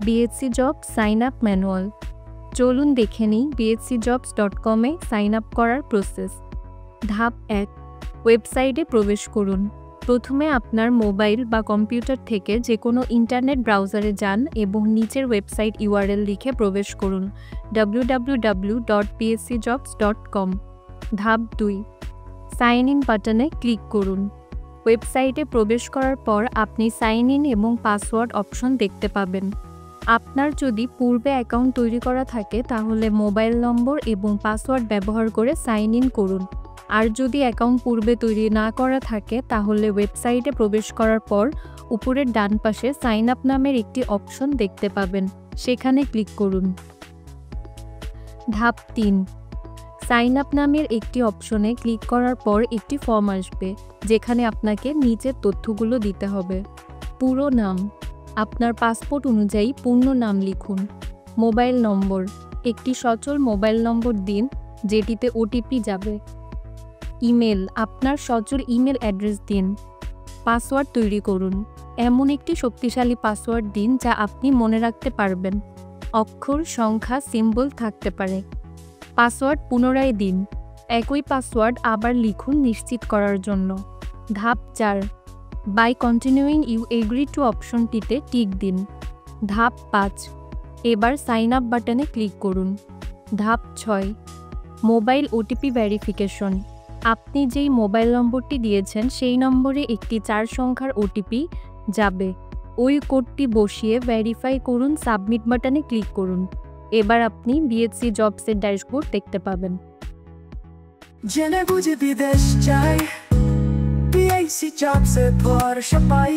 BSc job sign up manual. চলুন দেখে নিই bhcjobs.com-এ সাইন আপ করার প্রসেস। ধাপ 1, ওয়েবসাইটে প্রবেশ করুন। প্রথমে আপনার মোবাইল বা কম্পিউটার থেকে যে কোনো ইন্টারনেট ব্রাউজারে যান এবং নিচের ওয়েবসাইট ইউআরএল লিখে প্রবেশ করুন www.bhcjobs.com। ধাপ 2, সাইন ইন বাটনে ক্লিক করুন। ওয়েবসাইটে প্রবেশ করার পর আপনি সাইন ইন এবং পাসওয়ার্ড অপশন দেখতে পাবেন। আপনার যদি পূর্বে অ্যাকাউন্ট তৈরি করা থাকে তাহলে মোবাইল নম্বর এবং পাসওয়ার্ড ব্যবহার করে সাইন ইন করুন। আর যদি অ্যাকাউন্ট পূর্বে তৈরি না করা থাকে তাহলে ওয়েবসাইটে প্রবেশ করার পর উপরের ডান পাশে সাইন আপ নামের একটি অপশন দেখতে পাবেন, সেখানে ক্লিক করুন। ধাপ 3, সাইন আপ নামের একটি অপশনে ক্লিক করার পর একটি ফর্ম আসবে যেখানে আপনাকে নিচের তথ্যগুলো দিতে হবে। পুরো নাম, আপনার পাসপোর্ট অনুযায়ী পূর্ণ নাম লিখুন। মোবাইল নম্বর, একটি সচল মোবাইল নম্বর দিন যেটিতে ওটিপি যাবে। ইমেল, আপনার সচল ইমেল অ্যাড্রেস দিন। পাসওয়ার্ড তৈরি করুন, এমন একটি শক্তিশালী পাসওয়ার্ড দিন যা আপনি মনে রাখতে পারবেন। অক্ষর, সংখ্যা, সিম্বল থাকতে পারে। পাসওয়ার্ড পুনরায় দিন, একই পাসওয়ার্ড আবার লিখুন নিশ্চিত করার জন্য। ধাপ 4, by continuing you agree to অপশনটিতে টিক দিন। ধাপ 5, এবার সাইন আপ বাটনে ক্লিক করুন। ধাপ 6, মোবাইল ওটিপি ভেরিফিকেশন। আপনি যেই মোবাইল নম্বরটি দিয়েছেন সেই নম্বরে একটি 4 সংখ্যার ওটিপি যাবে। ওই কোডটি বসিয়ে ভেরিফাই করুন, সাবমিট বাটনে ক্লিক করুন। এবার আপনি বিএসসি জবসের ড্যাশবোর্ড দেখতে পাবেন। জেনে বুঝে বিদেশ যাই, বিএসসি জবসে ভরসা পাই।